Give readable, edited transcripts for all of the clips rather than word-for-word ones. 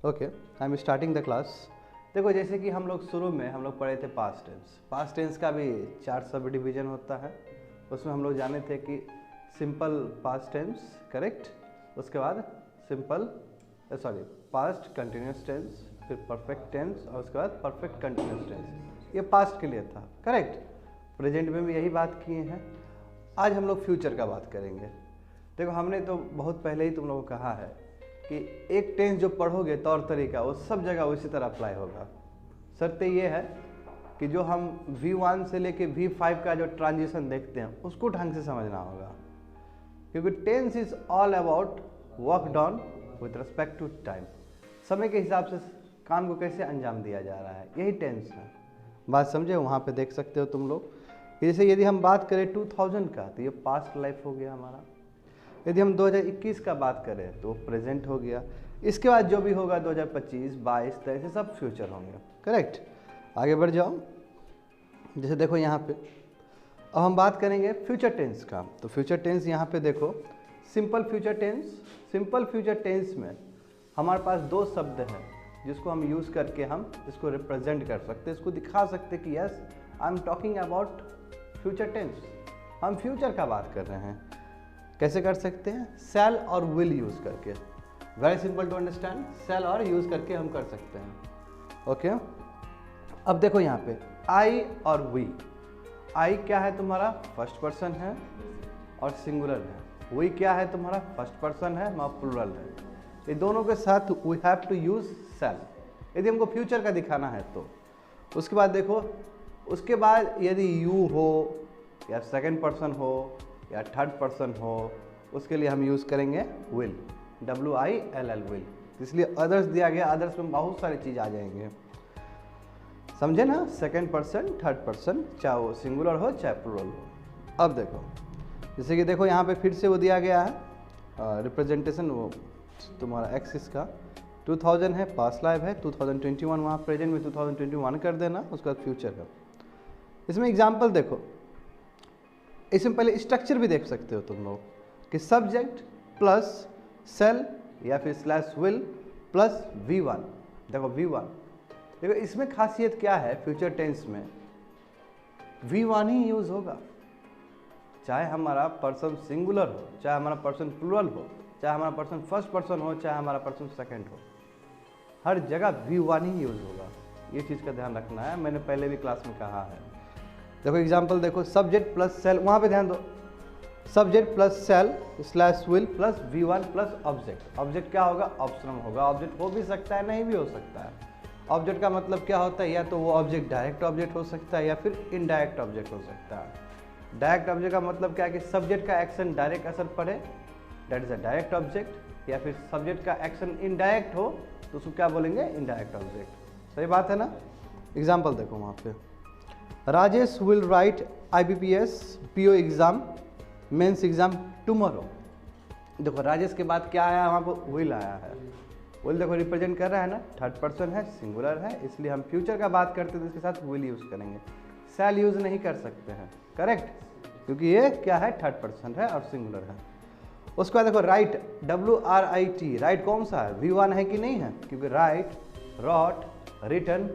Okay, I am starting the class. देखो जैसे कि हम लोग शुरू में हम लोग पढ़े थे पास्ट टेंस। पास्ट टेंस का भी 4 सब डिवीजन होता है। उसमें हम लोग जाने थे कि सिंपल पास्ट टेंस, करेक्ट, उसके बाद पास्ट कंटिन्यूस टेंस, फिर परफेक्ट टेंस और उसके बाद परफेक्ट कंटिन्यूस टेंस। ये पास्ट के लिए था, करेक्ट। प्रेजेंट में भी यही बात किए हैं। आज हम लोग फ्यूचर का बात करेंगे। देखो हमने तो बहुत पहले ही तुम लोगों को कहा है कि एक टेंस जो पढ़ोगे तौर तरीका वो सब जगह उसी तरह अप्लाई होगा। शर्त ये है कि जो हम V1 से लेके V5 का जो ट्रांजिशन देखते हैं उसको ढंग से समझना होगा, क्योंकि tense is all about work done with respect to time. समय के हिसाब से काम को कैसे अंजाम दिया जा रहा है, यही टेंस है। बात समझे? वहाँ पे देख सकते हो तुम लोग। जैसे यदि हम बात करें 2000 का तो ये पास्ट लाइफ हो गया हमारा। यदि हम 2021 का बात करें तो प्रेजेंट हो गया। इसके बाद जो भी होगा 2025, 22, 23 सब फ्यूचर होंगे, करेक्ट। आगे बढ़ जाओ। जैसे देखो यहाँ पे अब हम बात करेंगे फ्यूचर टेंस का। तो फ्यूचर टेंस यहाँ पे देखो simple future tense. Simple future tense में हमारे पास 2 शब्द हैं जिसको हम यूज़ करके हम इसको रिप्रेजेंट कर सकते हैं, इसको दिखा सकते कि yes I am talking about future tense. हम फ्यूचर का बात कर रहे हैं। कैसे कर सकते हैं? शैल और विल यूज़ करके। Very simple to understand. Shall और यूज़ करके हम कर सकते हैं। ओके, अब देखो यहाँ पे आई और वी। आई क्या है तुम्हारा? फर्स्ट पर्सन है और सिंगुलर है। वी क्या है तुम्हारा? फर्स्ट पर्सन है और प्लूरल है। ये दोनों के साथ वी हैव टू यूज शैल यदि हमको फ्यूचर का दिखाना है तो। उसके बाद देखो, उसके बाद यदि यू हो या सेकंड पर्सन हो या थर्ड पर्सन हो, उसके लिए हम यूज़ करेंगे विल, WILL विल। इसलिए अदर्स दिया गया, अदर्स में बहुत सारी चीज़ आ जाएंगे, समझे ना? सेकंड पर्सन, थर्ड पर्सन, चाहे वो सिंगुलर हो चाहे प्लूरल हो। अब देखो जैसे कि देखो यहाँ पे फिर से वो दिया गया है रिप्रेजेंटेशन, वो तुम्हारा एक्सिस का 2000 है, पास्ट लाइफ है, 2021 वहाँ प्रेजेंट में 2021 कर देना, उसके बाद फ्यूचर का। इसमें एग्जाम्पल देखो, इसमें पहले स्ट्रक्चर भी देख सकते हो तुम लोग कि सब्जेक्ट प्लस सेल या फिर स्लैश विल प्लस V1। देखो V1, देखो इसमें खासियत क्या है, फ्यूचर टेंस में V1 ही यूज़ होगा। चाहे हमारा पर्सन सिंगुलर हो, चाहे हमारा पर्सन प्लूरल हो, चाहे हमारा पर्सन फर्स्ट पर्सन हो, चाहे हमारा पर्सन सेकंड हो, हर जगह V1 ही यूज़ होगा। ये चीज़ का ध्यान रखना है, मैंने पहले भी क्लास में कहा है। देखो एग्जांपल देखो, सब्जेक्ट प्लस सेल, वहाँ पे ध्यान दो, subject plus shall slash will plus V1 plus object. Object क्या होगा? ऑप्शनल होगा। ऑब्जेक्ट हो भी सकता है, नहीं भी हो सकता है। ऑब्जेक्ट का मतलब क्या होता है? या तो वो ऑब्जेक्ट डायरेक्ट ऑब्जेक्ट हो सकता है या फिर इनडायरेक्ट ऑब्जेक्ट हो सकता है। डायरेक्ट ऑब्जेक्ट का मतलब क्या है कि सब्जेक्ट का एक्शन डायरेक्ट असर पड़े, that is a direct object. या फिर सब्जेक्ट का एक्शन इनडायरेक्ट हो तो उसको क्या बोलेंगे? Indirect object. सही बात है ना? एग्जाम्पल देखो वहाँ पे, Rajesh will write IBPS PO exam mains exam tomorrow. देखो राजेश के बाद क्या आया? वहाँ पर विल आया है। विल देखो रिप्रेजेंट कर रहा है ना, थर्ड पर्सन है, सिंगुलर है, इसलिए हम फ्यूचर का बात करते हैं तो इसके साथ विल यूज़ करेंगे। शैल यूज़ नहीं कर सकते हैं, करेक्ट, क्योंकि ये क्या है? थर्ड पर्सन है और सिंगुलर है। उसके बाद देखो राइट, WRIT, राइट कौन सा है? V1 है कि नहीं है? क्योंकि राइट, रॉट, रिटन,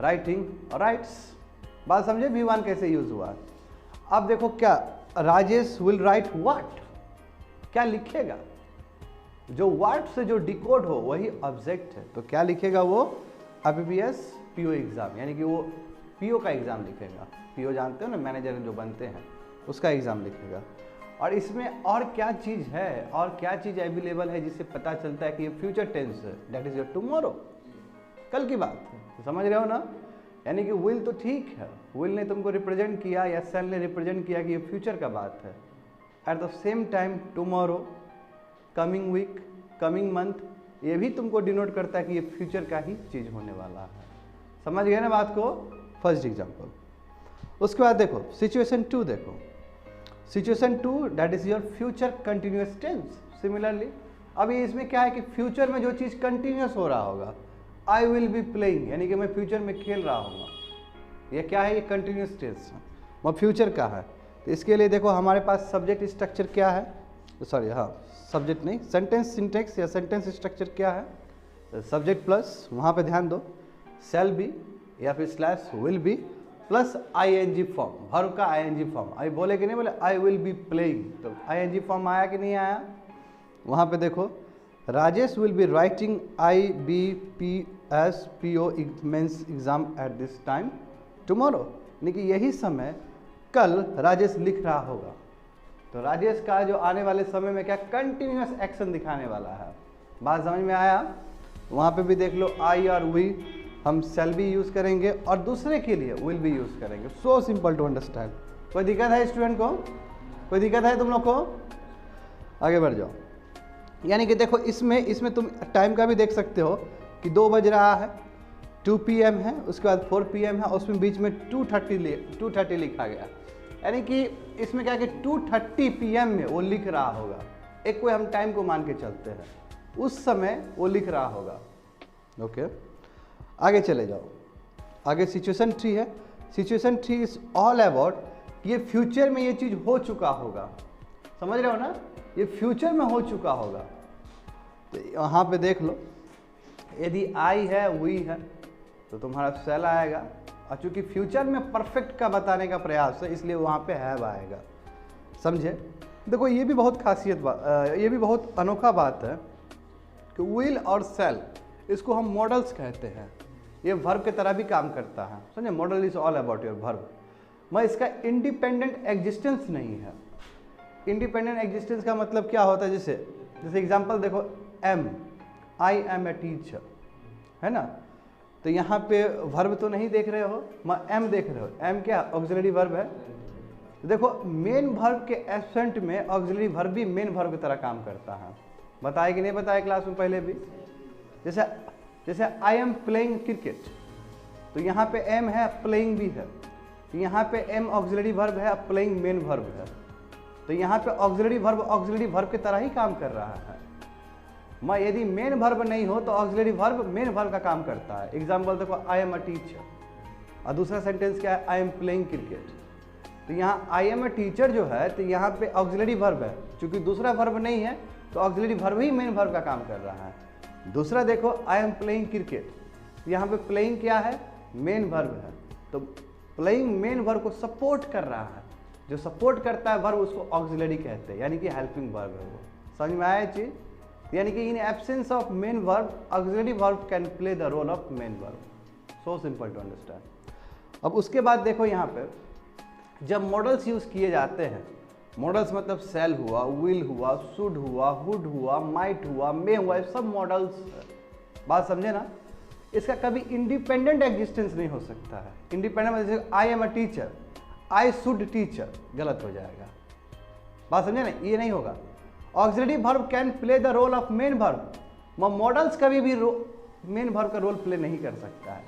राइटिंग और राइट्स। बात समझे V1 कैसे यूज हुआ? अब देखो क्या, राजेश विल राइट व्हाट, क्या लिखेगा? जो वर्ड से जो डिकोड हो वही ऑब्जेक्ट है, तो क्या लिखेगा वो? IBPS PO एग्जाम, यानी कि वो PO का एग्जाम लिखेगा। PO जानते हो ना, मैनेजर जो बनते हैं, उसका एग्जाम लिखेगा। और इसमें और क्या चीज़ है, और क्या चीज़ अवेलेबल है जिससे पता चलता है कि ये फ्यूचर टेंस है, दैट इज योर टुमारो, कल की बात है। तो समझ रहे हो ना? यानी कि विल तो ठीक है, विल ने तुमको रिप्रेजेंट किया या सेल ने रिप्रेजेंट किया कि ये फ्यूचर का बात है। At the same time tomorrow, coming week, coming month, ये भी तुमको डिनोट करता है कि ये फ्यूचर का ही चीज़ होने वाला है। समझ गए ना बात को? First example. उसके बाद देखो सिचुएशन 2, देखो situation 2 that is your future continuous tense. Similarly अब ये इसमें क्या है कि फ्यूचर में जो चीज़ कंटिन्यूस हो रहा होगा, आई विल बी प्लेइंग, यानी कि मैं फ्यूचर में खेल रहा हूँगा, ये क्या है? ये कंटिन्यूस टेंस है, वो फ्यूचर का है। तो इसके लिए देखो हमारे पास सब्जेक्ट स्ट्रक्चर क्या है, सॉरी हाँ सब्जेक्ट नहीं, सेंटेंस सिंटेक्स या सेंटेंस स्ट्रक्चर क्या है? सब्जेक्ट प्लस वहाँ पे ध्यान दो, शैल बी या फिर slash will be plus ING form, verb का आईएनजी फॉर्म। अभी बोले कि नहीं बोले आई विल बी प्लेइंग, तो आईएनजी फॉर्म आया कि नहीं आया? वहाँ पे देखो, Rajesh will be writing IBPSPO mains exam at this time tomorrow, यानी कि यही समय कल राजेश लिख रहा होगा। तो राजेश का जो आने वाले समय में क्या कंटिन्यूअस एक्शन दिखाने वाला है। बात समझ में आया? वहाँ पे भी देख लो, आई और वी हम शैल बी यूज़ करेंगे और दूसरे के लिए विल बी यूज़ करेंगे। So simple to understand. कोई दिक्कत है स्टूडेंट को? कोई दिक्कत है तुम लोग को? आगे बढ़ जाओ। यानी कि देखो इसमें तुम टाइम का भी देख सकते हो कि 2 बज रहा है, 2 PM है, उसके बाद 4 PM है, उसमें बीच में 2:30 लिखा गया। यानी कि इसमें क्या कि 2:30 PM में वो लिख रहा होगा। एक कोई हम टाइम को मान के चलते हैं, उस समय वो लिख रहा होगा। ओके, आगे चले जाओ। आगे सिचुएशन 3 है। सिचुएशन 3 इज ऑल अबाउट, ये फ्यूचर में ये चीज़ हो चुका होगा। समझ रहे हो ना? ये फ्यूचर में हो चुका होगा। तो यहाँ पे देख लो, यदि आई है वी है तो तुम्हारा शैल आएगा, और चूंकि फ्यूचर में परफेक्ट का बताने का प्रयास है इसलिए वहाँ पे हैव आएगा। समझे? देखो ये भी बहुत ये भी बहुत अनोखा बात है कि विल और शैल, इसको हम मॉडल्स कहते हैं। ये वर्ब की तरह भी काम करता है। समझे? Model is all about your verb. मैं इसका इंडिपेंडेंट एग्जिस्टेंस नहीं है। इंडिपेंडेंट एग्जिस्टेंस का मतलब क्या होता है? जैसे एग्जांपल देखो, आई एम ए टीचर, है ना? तो यहाँ पे वर्ब तो नहीं देख रहे हो, मैं एम देख रहे हो। एम क्या? ऑक्सिलरी वर्ब है। देखो मेन वर्ब के एब्सेंट में ऑक्सिलरी वर्ब भी मेन वर्ब की तरह काम करता है। बताया कि नहीं बताया क्लास में पहले भी? जैसे आई एम प्लेइंग क्रिकेट, तो यहाँ पे एम है, प्लेइंग भी है। तो यहाँ पे एम ऑक्सिलरी वर्ब है, प्लेइंग मेन वर्ब है। तो यहाँ पे ऑक्सिलरी वर्ब की तरह ही काम कर रहा है। मैं यदि मेन वर्ब नहीं हो तो ऑक्सिलरी वर्ब मेन वर्ब का काम करता है। एग्जाम्पल देखो, आई एम अ टीचर, और दूसरा सेंटेंस क्या है? I am playing cricket. तो यहाँ आई एम अ टीचर जो है, तो यहाँ पे ऑक्सिलरी वर्ब है, क्योंकि दूसरा वर्ब नहीं है तो ऑक्सिलरी वर्ब ही मेन वर्ब का काम कर रहा है। दूसरा देखो, आई एम प्लेइंग क्रिकेट, यहाँ पे प्लेइंग क्या है? मेन वर्ब है। तो प्लेइंग मेन वर्ब को सपोर्ट कर रहा है। जो सपोर्ट करता है वर्ब उसको ऑक्सिलरी कहते हैं, यानी कि हेल्पिंग वर्ब है वो। समझ में आया चीज? यानी कि in absence of main verb auxiliary verb can play the role of main verb. So simple to understand. अब उसके बाद देखो यहाँ पे जब मॉडल्स यूज किए जाते हैं, मॉडल्स मतलब शैल हुआ, विल हुआ, शुड हुआ, वुड हुआ, माइट हुआ, मे हुआ, ये सब मॉडल्स। बात समझे ना? इसका कभी इंडिपेंडेंट एग्जिस्टेंस नहीं हो सकता है। इंडिपेंडेंट मतलब जैसे I am a teacher, I should teacher, गलत हो जाएगा। बात समझे ना? ये नहीं होगा। Auxiliary verb can play the role of main verb. Modals कभी भी मेन वर्ब का रोल प्ले नहीं कर सकता है।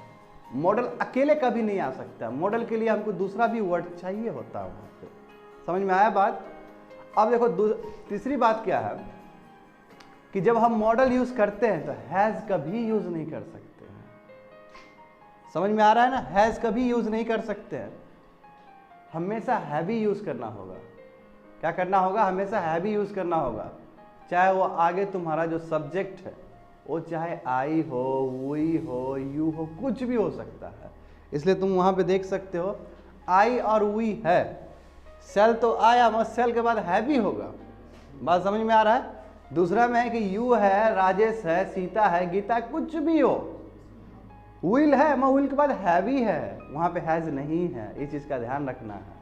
मॉडल अकेले कभी नहीं आ सकता। मॉडल के लिए हमको दूसरा भी वर्ड चाहिए होता है वहाँ पे। समझ में आया बात? अब देखो तीसरी बात क्या है कि जब हम मॉडल यूज करते हैं तो हैज कभी यूज नहीं कर सकते हैं। समझ में आ रहा है ना? हैज कभी यूज नहीं कर सकते हैं, हमेशा हैवी यूज करना होगा। क्या करना होगा? हमेशा हैवी यूज करना होगा। चाहे वो आगे तुम्हारा जो सब्जेक्ट है वो चाहे आई हो, वी हो, यू हो, कुछ भी हो सकता है। इसलिए तुम वहां पे देख सकते हो आई और वी है, सेल तो आया मगर सेल के बाद हैवी होगा। बात समझ में आ रहा है? दूसरा में है कि यू है, राजेश है, सीता है, गीता, कुछ भी हो। विल है मगर विल के बाद हैवी है, वहां पे हैज नहीं है। इस चीज का ध्यान रखना है।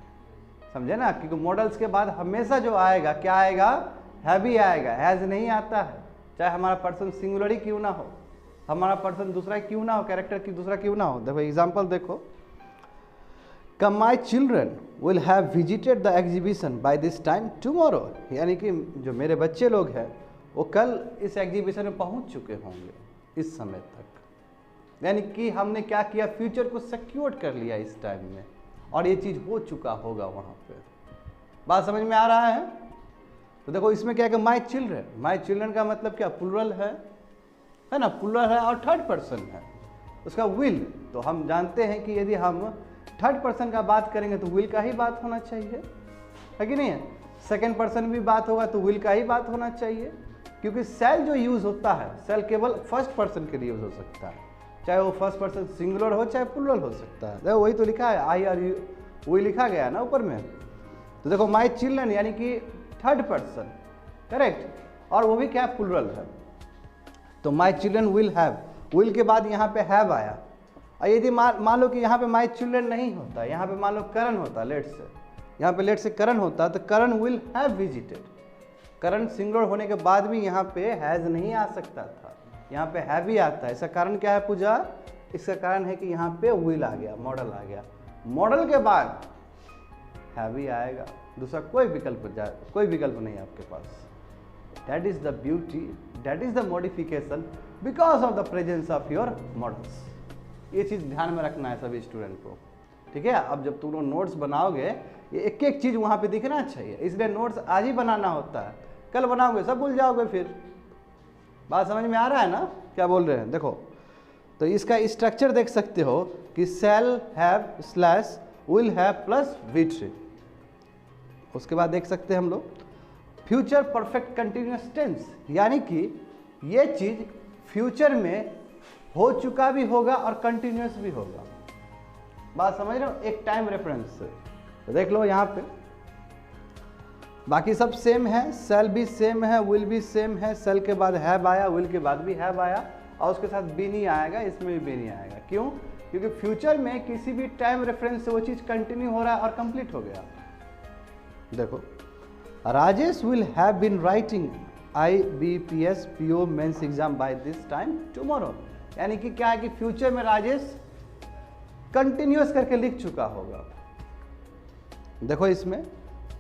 समझे ना? क्योंकि मॉडल्स के बाद हमेशा जो आएगा क्या आएगा? हैवी आएगा, हैज नहीं आता है। चाहे हमारा पर्सन सिंगुलर ही क्यों ना हो, हमारा पर्सन दूसरा क्यों ना हो, कैरेक्टर की दूसरा क्यों ना हो। देखो एग्जांपल देखो, come my children will have visited the exhibition by this time tomorrow, यानी कि जो मेरे बच्चे लोग हैं वो कल इस एग्जीबिशन में पहुंच चुके होंगे इस समय तक। यानी कि हमने क्या किया? फ्यूचर को सिक्योर कर लिया इस टाइम में, और ये चीज़ हो चुका होगा वहाँ पे। बात समझ में आ रहा है? तो देखो इसमें क्या है कि माई चिल्ड्रन का मतलब क्या? प्लूरल है ना? प्लूरल है और थर्ड पर्सन है। उसका विल, तो हम जानते हैं कि यदि हम थर्ड पर्सन का बात करेंगे तो विल का ही बात होना चाहिए, है कि नहीं है? सेकेंड पर्सन भी बात होगा तो विल का ही बात होना चाहिए। क्योंकि सेल जो यूज़ होता है, सेल केवल फर्स्ट पर्सन के लिए यूज़ हो सकता है, चाहे वो फर्स्ट पर्सन सिंगुलर हो चाहे प्लूरल हो सकता है। देखो वही तो लिखा है, आई आर यू, वही लिखा गया है ना ऊपर में। तो देखो माई चिल्ड्रन यानी कि थर्ड पर्सन, करेक्ट, और वो भी क्या प्लूरल है। तो माई चिल्ड्रन विल हैव, विल के बाद यहाँ पे हैव आया। और यदि मान लो कि यहाँ पे माई चिल्ड्रन नहीं होता, यहाँ पे मान लो करण होता, लेट से, यहाँ पे लेट से करण होता, तो Karan will have visited. Karan singular होने के बाद भी यहाँ पे हैज नहीं आ सकता था, यहाँ पे हैव ही आता है। इसका कारण क्या है पूजा? इसका कारण है कि यहाँ पे विल आ गया, मॉडल आ गया, मॉडल के बाद हैव ही आएगा, दूसरा कोई विकल्प नहीं है आपके पास। That is the beauty, that is the modification because of the presence of your models. ये चीज़ ध्यान में रखना है सभी स्टूडेंट को, ठीक है। अब जब तुम लोग नोट्स बनाओगे, ये एक एक चीज़ वहाँ पे दिखना चाहिए, इसलिए नोट्स आज ही बनाना होता है, कल बनाओगे सब भूल जाओगे फिर। बात समझ में आ रहा है ना क्या बोल रहे हैं? देखो तो इसका स्ट्रक्चर देख सकते हो कि shall have slash will have plus V3। उसके बाद देख सकते हैं हम लोग फ्यूचर परफेक्ट कंटिन्यूअस टेंस, यानी कि ये चीज़ फ्यूचर में हो चुका भी होगा और कंटिन्यूअस भी होगा। बात समझ रहे हो? एक टाइम रेफरेंस से तो देख लो यहाँ पे बाकी सब सेम है, सेल भी सेम है, विल भी सेम है, सेल के बाद हैव आया, विल के बाद भी हैव आया, और उसके साथ बी नहीं आएगा, इसमें भी बी नहीं आएगा। क्यों? क्योंकि फ्यूचर में किसी भी टाइम रेफरेंस से वो चीज़ कंटिन्यू हो रहा है और कंप्लीट हो गया। देखो Rajesh will have been writing IBPS PO mains exam by this time tomorrow, यानी कि क्या है कि फ्यूचर में राजेश कंटिन्यूअस करके लिख चुका होगा। देखो इसमें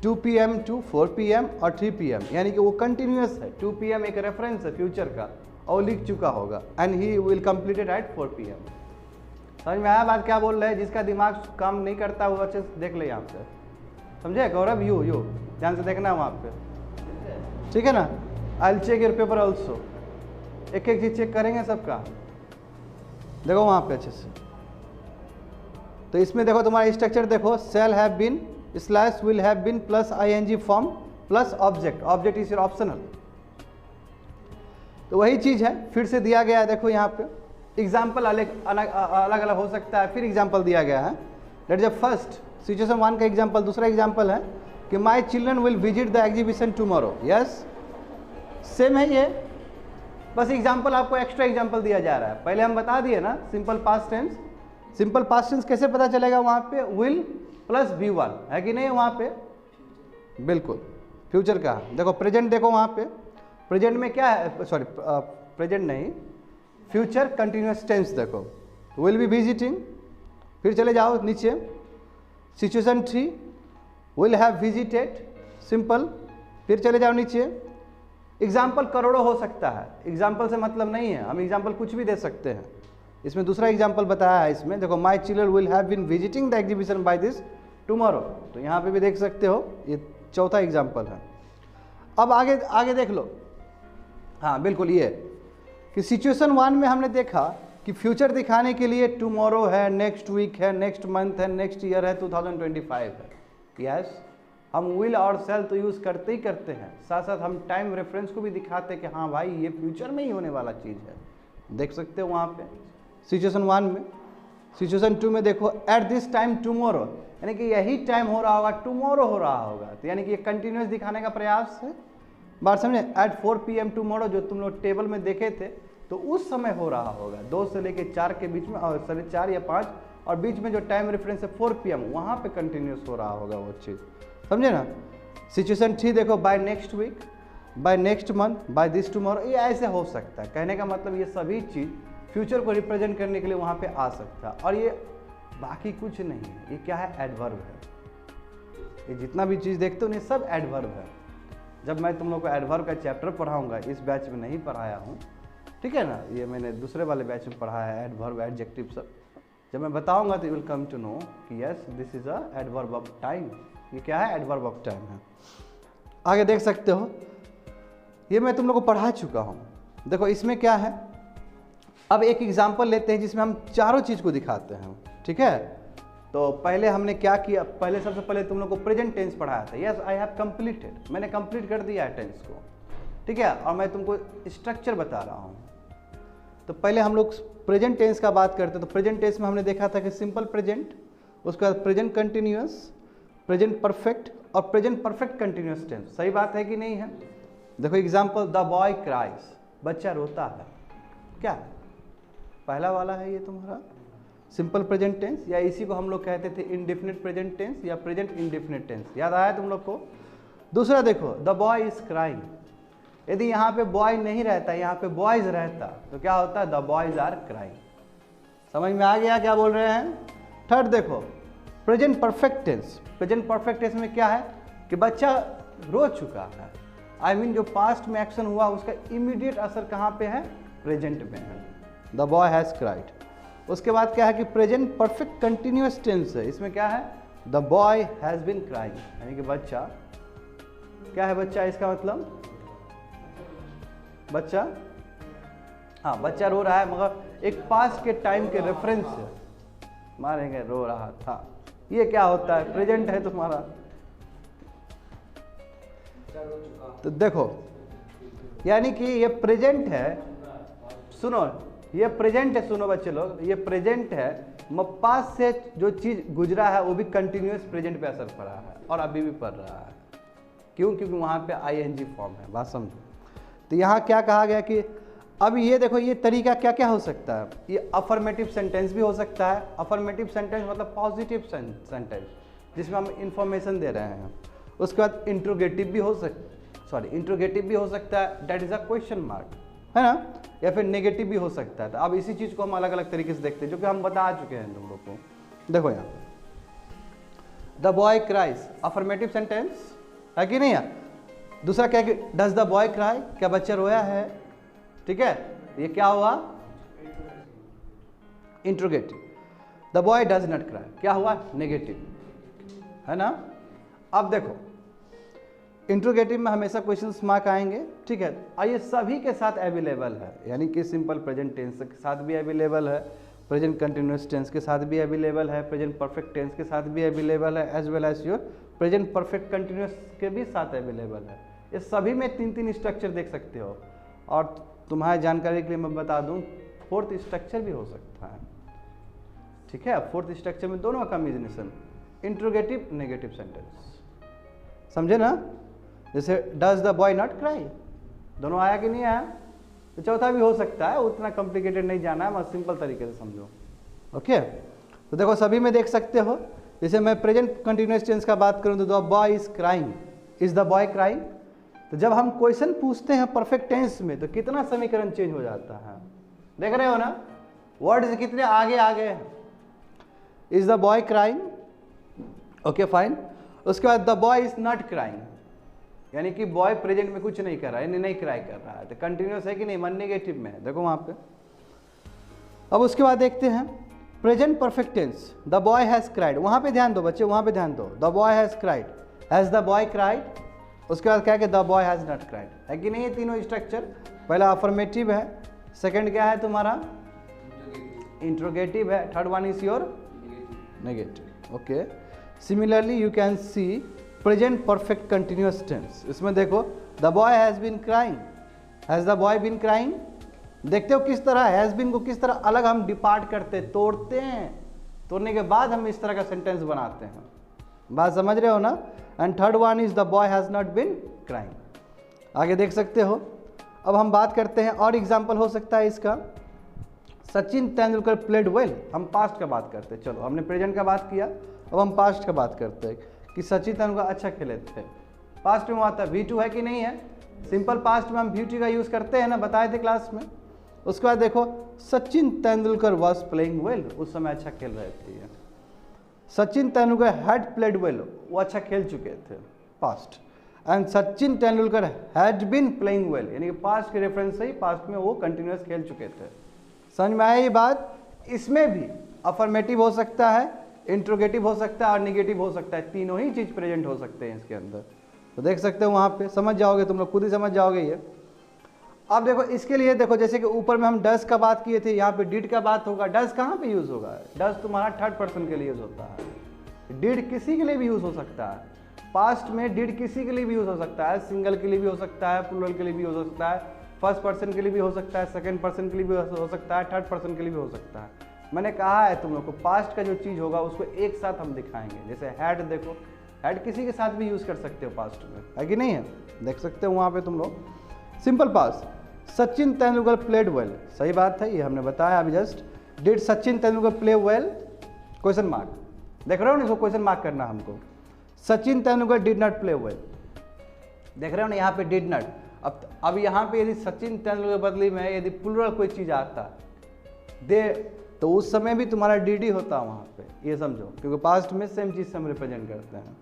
2 PM to 4 PM और 3 PM, यानी कि वो कंटिन्यूअस है। 2 PM एक रेफरेंस है फ्यूचर का और लिख चुका होगा, and he will completed at 4 PM। समझ में आया बात क्या बोल रहे हैं? जिसका दिमाग काम नहीं करता वो अच्छे से देख ले यहाँ पे, समझे गौरव? यू ध्यान से देखना वहाँ पे, ठीक है ना। I will check your paper also, एक एक चीज चेक करेंगे सबका, देखो वहाँ पे अच्छे से। तो इसमें देखो तुम्हारा स्ट्रक्चर देखो, shall have been slash will have been plus ING form plus object, object is your optional. तो वही चीज़ है, फिर से दिया गया है। देखो यहाँ पे एग्जाम्पल अलग अलग हो सकता है, फिर एग्जाम्पल दिया गया है। That is the first situation 1 का एग्जाम्पल। दूसरा एग्जाम्पल है कि माई children will visit the exhibition tomorrow. Yes same है ये, बस एग्जाम्पल आपको एक्स्ट्रा एग्जाम्पल दिया जा रहा है। पहले हम बता दिए ना simple past tense. Simple past tense कैसे पता चलेगा? वहाँ पे विल प्लस V1 है कि नहीं वहाँ पे? बिल्कुल फ्यूचर का। देखो प्रेजेंट, देखो वहाँ पे प्रेजेंट में क्या है, सॉरी प्रेजेंट नहीं, फ्यूचर कंटिन्यूअस टेंस। देखो विल बी विजिटिंग, फिर चले जाओ नीचे situation 3 will have visited, simple. फिर चले जाओ नीचे, एग्जाम्पल करोड़ों हो सकता है, एग्जाम्पल से मतलब नहीं है, हम एग्जाम्पल कुछ भी दे सकते हैं। इसमें दूसरा एग्जाम्पल बताया है इसमें, देखो my children will have been visiting the exhibition by this tomorrow, तो यहाँ पे भी देख सकते हो, ये चौथा एग्जाम्पल है। अब आगे देख लो, हाँ बिल्कुल ये कि सिचुएशन 1 में हमने देखा कि फ्यूचर दिखाने के लिए टुमारो है, नेक्स्ट वीक है, नेक्स्ट मंथ है, नेक्स्ट ईयर है, 2025 है। यस हम विल और सेल तो यूज़ करते ही करते हैं, साथ साथ हम टाइम रेफरेंस को भी दिखाते हैं कि हाँ भाई ये फ्यूचर में ही होने वाला चीज़ है। देख सकते हो वहाँ पे सिचुएशन 1 में। सिचुएशन 2 में देखो एट दिस टाइम टुमारो, यानी कि यही टाइम हो रहा होगा, टुमारो हो रहा होगा, तो यानी कि ये कंटिन्यूस दिखाने का प्रयास है। बात समझे? एट 4 PM टुमारो जो तुम लोग टेबल में देखे थे, तो उस समय हो रहा होगा 2 से लेके 4 के बीच में, और सॉरी 4 या 5, और बीच में जो टाइम रेफरेंस है 4 PM, वहाँ पे कंटिन्यूस हो रहा होगा वो चीज़, समझे ना। सिचुएशन 3 देखो by next week, by next month, by this tomorrow, ये ऐसे हो सकता है। कहने का मतलब ये सभी चीज़ फ्यूचर को रिप्रेजेंट करने के लिए वहाँ पे आ सकता है, और ये बाकी कुछ नहीं है। ये क्या है? एडवर्ब है। ये जितना भी चीज़ देखते हो ये सब एडवर्ब है। जब मैं तुम लोग को एडवर्ब का चैप्टर पढ़ाऊंगा, इस बैच में नहीं पढ़ाया हूँ, ठीक है ना, ये मैंने दूसरे वाले बैच में पढ़ा है, एडवर्ब एडजेक्टिव सब। जब मैं बताऊंगा तो you will come to know कि yes this is a adverb of time. ये क्या है? एडवर्ब ऑफ टाइम है। आगे देख सकते हो, ये मैं तुम लोग को पढ़ा चुका हूँ। देखो इसमें क्या है, अब एक एग्जाम्पल लेते हैं जिसमें हम चारों चीज़ को दिखाते हैं, ठीक है। तो पहले हमने क्या किया, पहले सबसे पहले तुम लोग को प्रेजेंट टेंस पढ़ाया था। यस आई हैव कंप्लीटेड, मैंने कंप्लीट कर दिया है टेंस को। ठीक है, और मैं तुमको स्ट्रक्चर बता रहा हूँ। तो पहले हम लोग प्रेजेंट टेंस का बात करते तो प्रेजेंट टेंस में हमने देखा था कि सिंपल प्रेजेंट, उसके बाद प्रेजेंट कंटिन्यूअस, प्रेजेंट परफेक्ट और प्रेजेंट परफेक्ट कंटिन्यूअस टेंस। सही बात है कि नहीं है? देखो एग्जाम्पल, द बॉय क्राइज, बच्चा रोता है, क्या है? पहला वाला है ये तुम्हारा सिंपल प्रेजेंट टेंस, या इसी को हम लोग कहते थे इंडेफिनिट प्रेजेंट टेंस या प्रेजेंट इंडेफिनिट टेंस। याद आया तुम लोग को? दूसरा देखो, द बॉय इज क्राइंग, यदि यहाँ पे बॉय नहीं रहता, यहाँ पे बॉयज रहता तो क्या होता? The boys are crying. समझ में आ गया क्या बोल रहे हैं? थर्ड देखो, present perfect tense. Present perfect tense में क्या है कि बच्चा रो चुका है, आई मीन जो पास्ट में एक्शन हुआ उसका इमीडिएट असर कहाँ पे है? प्रेजेंट में है। The boy has cried. उसके बाद क्या है कि प्रेजेंट परफेक्ट कंटिन्यूअस टेंस है, इसमें क्या है? The boy has been crying, यानी कि बच्चा क्या है? बच्चा, इसका मतलब बच्चा, हाँ बच्चा रो रहा है, मगर एक पास्ट के टाइम के रेफरेंस से मारेंगे रो रहा था। ये क्या होता है? प्रेजेंट है तुम्हारा। तो देखो यानी कि ये प्रेजेंट है, सुनो ये प्रेजेंट है, सुनो बच्चे लोग, ये प्रेजेंट है, पास्ट से जो चीज गुजरा है वो भी कंटिन्यूअस प्रेजेंट पे असर पड़ा है और अभी भी पड़ रहा है। क्यों? क्योंकि वहाँ पे आईएनजी फॉर्म है। बात समझो। तो यहाँ क्या कहा गया कि अब ये देखो, ये तरीका क्या क्या हो सकता है? ये अफर्मेटिव सेंटेंस भी हो सकता है। अफर्मेटिव सेंटेंस मतलब पॉजिटिव सेंटेंस जिसमें हम इंफॉर्मेशन दे रहे हैं। उसके बाद इंट्रोगेटिव भी हो इंट्रोगेटिव भी हो सकता है, that is a question mark, है ना? या फिर नेगेटिव भी हो सकता है। तो अब इसी चीज को हम अलग अलग तरीके से देखते हैं, जो कि हम बता चुके हैं तुम लोग को। देखो यहाँ the boy cries, affirmative sentence है कि नहीं है? दूसरा क्या है कि डज द बॉय क्राई, क्या बच्चा रोया है? ठीक है, ये क्या हुआ? Interrogative. The boy does not cry, क्या हुआ? नेगेटिव, है ना? अब देखो इंट्रोगेटिव में हमेशा क्वेश्चन मार्क आएंगे, ठीक है, और ये सभी के साथ अवेलेबल है, यानी कि सिंपल प्रेजेंट टेंस के साथ भी अवेलेबल है, प्रेजेंट कंटिन्यूअस टेंस के साथ भी अवेलेबल है, प्रेजेंट परफेक्ट टेंस के साथ भी अवेलेबल है, as well as your present perfect continuous के भी साथ अवेलेबल है। ये सभी में 3-3 स्ट्रक्चर देख सकते हो। और तुम्हारी जानकारी के लिए मैं बता दूं, फोर्थ स्ट्रक्चर भी हो सकता है, ठीक है? फोर्थ स्ट्रक्चर में दोनों का कॉम्बिनेशन, इंट्रोगेटिव नेगेटिव सेंटेंस, समझे ना? जैसे does the boy not cry, दोनों आया कि नहीं आया? तो चौथा भी हो सकता है, उतना कॉम्प्लिकेटेड नहीं जाना है, बस सिंपल तरीके से समझो। ओके, तो देखो सभी में देख सकते हो। जैसे मैं प्रेजेंट कंटिन्यूअस टेंस का बात करूं तो the boy is crying, is the boy crying. तो जब हम क्वेश्चन पूछते हैं परफेक्ट टेंस में तो कितना समीकरण चेंज हो जाता है, देख रहे हो ना? वर्ड्स कितने आगे आगे हैं। Is the boy crying, okay fine. उसके बाद the boy is not crying, यानी कि बॉय प्रेजेंट में कुछ नहीं कर रहा है, यानी नहीं क्राई कर रहा है, तो कंटिन्यूअस है कि नहीं? मन नेगेटिव में है, देखो वहां पे। अब उसके बाद देखते हैं present perfect tense, the boy has cried, वहां पे ध्यान दो बच्चे, वहां पे ध्यान दो। The boy has cried, has the boy cried. उसके बाद क्या है कि the boy has not cried, है कि नहीं? ये तीनों स्ट्रक्चर, पहला अफर्मेटिव है, सेकंड क्या है तुम्हारा? इंट्रोगेटिव है, third one is your negative. Okay, similarly you can see present perfect continuous tense, इसमें देखो the boy has been crying, has the boy been crying. देखते हो किस तरह हैज बीन को किस तरह अलग हम डिपार्ट करते, तोड़ते हैं, तोड़ने के बाद हम इस तरह का सेंटेंस बनाते हैं। बात समझ रहे हो ना? And third one is the boy has not been crying. आगे देख सकते हो। अब हम बात करते हैं और एग्जाम्पल हो सकता है इसका, सचिन तेंदुलकर प्लेड वेल। हम पास्ट का बात करते हैं, चलो हमने प्रेजेंट का बात किया, अब हम पास्ट का बात करते हैं कि सचिन तेंदुलकर अच्छा खेले थे। पास्ट में आता है V2 है कि नहीं है? सिंपल पास्ट में हम V2 का यूज करते हैं ना, बताए थे क्लास में। उसके बाद देखो Sachin Tendulkar was playing well, उस समय अच्छा खेल रहे थे। Sachin Tendulkar had played well, वो अच्छा खेल चुके थे, past. And Sachin Tendulkar had been playing well, यानी कि पास्ट के रेफरेंस से ही पास्ट में वो कंटिन्यूअस खेल चुके थे। समझ में आया ये बात? इसमें भी अफर्मेटिव हो सकता है, इंट्रोगेटिव हो सकता है और निगेटिव हो सकता है, तीनों ही चीज प्रेजेंट हो सकते हैं इसके अंदर। तो देख सकते हो वहां पे, समझ जाओगे तुम लोग, खुद ही समझ जाओगे ये। अब देखो इसके लिए देखो, जैसे कि ऊपर में हम डज का बात किए थे, यहाँ पे डिड का बात होगा। डज कहाँ पे यूज होगा? डज तुम्हारा थर्ड पर्सन के लिए यूज होता है, डिड किसी के लिए भी यूज हो सकता है, पास्ट में डिड किसी के लिए भी यूज हो सकता है, सिंगल के लिए भी हो सकता है, प्लूरल के लिए भी हो सकता है, फर्स्ट पर्सन के लिए भी हो सकता है, सेकंड पर्सन के लिए भी हो सकता है, थर्ड पर्सन के लिए भी हो सकता है। मैंने कहा है तुम लोग को पास्ट का जो चीज़ होगा उसको एक साथ हम दिखाएंगे। जैसे हैड, देखो हैड किसी के साथ भी यूज़ कर सकते हो पास्ट में, है कि नहीं है, देख सकते हो वहाँ पे तुम लोग। Simple past, Sachin Tendulkar played well, सही बात है, ये हमने बताया अभी just. Did Sachin Tendulkar play well, question mark, देख रहे हो ना, इसको क्वेश्चन मार्क करना हमको। Sachin Tendulkar did not play well, देख रहे हो ना यहाँ पे डिड नॉट। अब यहाँ पे यदि सचिन तेंदुलकर बदली में यदि प्लूरल कोई चीज़ आता दे, तो उस समय भी तुम्हारा डीडी होता वहाँ पे, ये समझो, क्योंकि पास्ट में सेम चीज़ से हम रिप्रेजेंट करते हैं।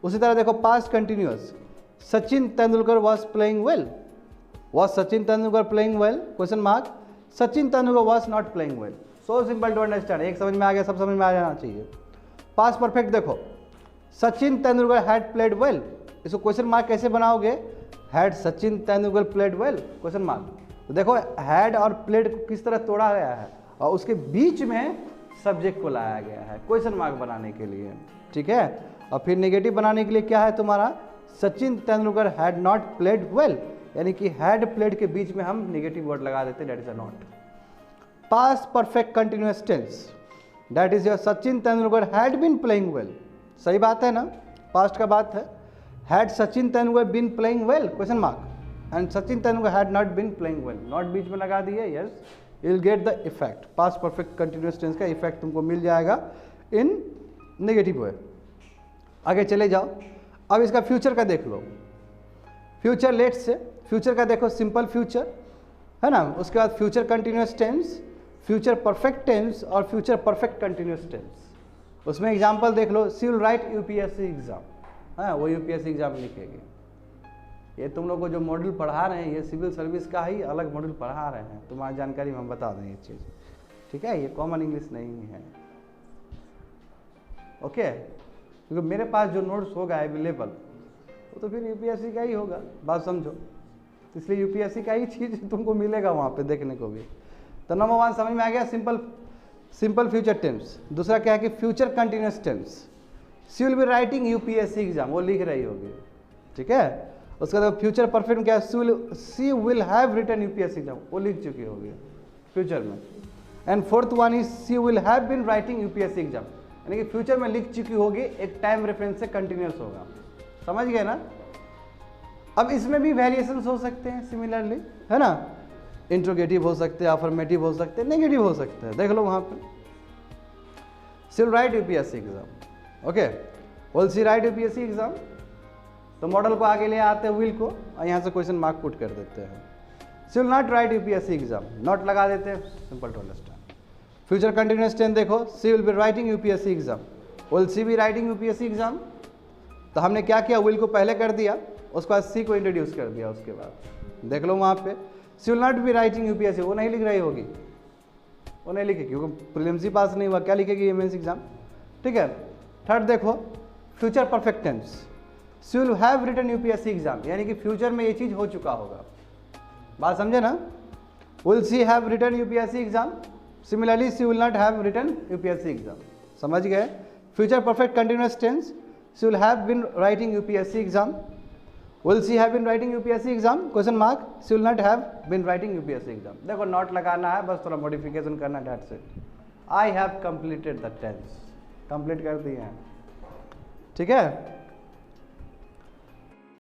उसी तरह देखो past continuous, Sachin Tendulkar was playing well, was Sachin Tendulkar playing well, question mark, Sachin Tendulkar was not playing well. So simple to understand, एक समझ में आ गया, सब समझ में आ जाना चाहिए। पास्ट परफेक्ट देखो, Sachin Tendulkar had played well, इसको क्वेश्चन मार्क कैसे बनाओगे, had Sachin Tendulkar played well, question mark. तो देखो हैड और प्लेड को किस तरह तोड़ा गया है और उसके बीच में सब्जेक्ट को लाया गया है क्वेश्चन मार्क बनाने के लिए, ठीक है। और फिर नेगेटिव बनाने के लिए क्या है तुम्हारा, Sachin Tendulkar had not played well, यानी कि हैड प्लेड के बीच में हम नेगेटिव वर्ड लगा देते, that is a not. Past perfect continuous tense, that is your Sachin Tendulkar had been playing well, सही बात है ना, पास्ट का बात है। Had Sachin Tendulkar been playing well, question mark, and Sachin Tendulkar had not been playing well, not बीच में लगा दिए, yes, you will get the effect. Past perfect continuous tense का इफेक्ट तुमको मिल जाएगा इन नेगेटिव वे। आगे चले जाओ, अब इसका फ्यूचर का देख लो। फ्यूचर लेट से, फ्यूचर का देखो सिंपल फ्यूचर है ना, उसके बाद future continuous tense, future perfect tense और फ्यूचर परफेक्ट कंटिन्यूअस टेंस। उसमें एग्जांपल देख लो, she will write UPSC exam, हाँ वो यूपीएससी एग्जाम लिखेगी। ये तुम लोग को जो मॉड्यूल पढ़ा रहे हैं ये सिविल सर्विस का ही अलग मॉड्यूल पढ़ा रहे हैं, तुम्हारी जानकारी में हम बता दें ये चीज़, ठीक है, ये कॉमन इंग्लिश नहीं है, ओके। क्योंकि मेरे पास जो नोट्स होगा अवेलेबल वो तो फिर यूपीएससी का ही होगा, बात समझो, इसलिए यूपीएससी का ही चीज़ तुमको मिलेगा वहाँ पे देखने को भी। तो नंबर 1 समझ में आ गया, सिंपल फ्यूचर टेंस। दूसरा क्या है कि future continuous tense, she will be writing UPSC exam, वो लिख रही होगी, ठीक है। उसका बाद फ्यूचर परफेक्ट क्या है, she will have written UPSC exam, वो लिख चुकी होगी फ्यूचर में। And fourth one is she will have been writing UPSC exam, यानी कि फ्यूचर में लिख चुकी होगी, एक टाइम रेफरेंस से कंटिन्यूअस होगा, समझ गए ना। अब इसमें भी वेरिएशंस हो सकते हैं सिमिलरली, है ना, इंट्रोगेटिव हो सकते हैं, अफर्मेटिव हो सकते हैं, नेगेटिव हो सकते हैं, देख लो वहाँ पे। She will write UPSC exam, okay, will she write UPSC exam, तो मॉडल को आगे ले आते हैं विल को और यहाँ से क्वेश्चन मार्क पुट कर देते हैं। She will not write UPSC exam, not लगा देते हैं, simple to understand. Future continuous tense देखो, she will be writing UPSC exam, will she be writing UPSC exam, तो हमने क्या किया, विल को पहले कर दिया, उसके बाद सी को इंट्रोड्यूस कर दिया, उसके बाद देख लो वहाँ पे she will not be writing UPSC, वो नहीं लिख रही होगी, वो नहीं लिखेगी क्योंकि प्रीलिम्स ही पास नहीं हुआ, क्या लिखेगी मेंस एग्जाम, ठीक है। थर्ड देखो future perfect tense, she will have written UPSC exam, यानी कि फ्यूचर में ये चीज़ हो चुका होगा, बात समझे ना। Will she have written UPSC exam, similarly she will not have written UPSC exam, समझ गए। Future perfect continuous tense, she will have been writing UPSC exam, will she have been writing UPSC exam, question mark, she will not have been writing UPSC exam. देखो not लगाना है, बस थोड़ा modification करना, that's it. I have completed the tense, complete कर दिए हैं, ठीक है।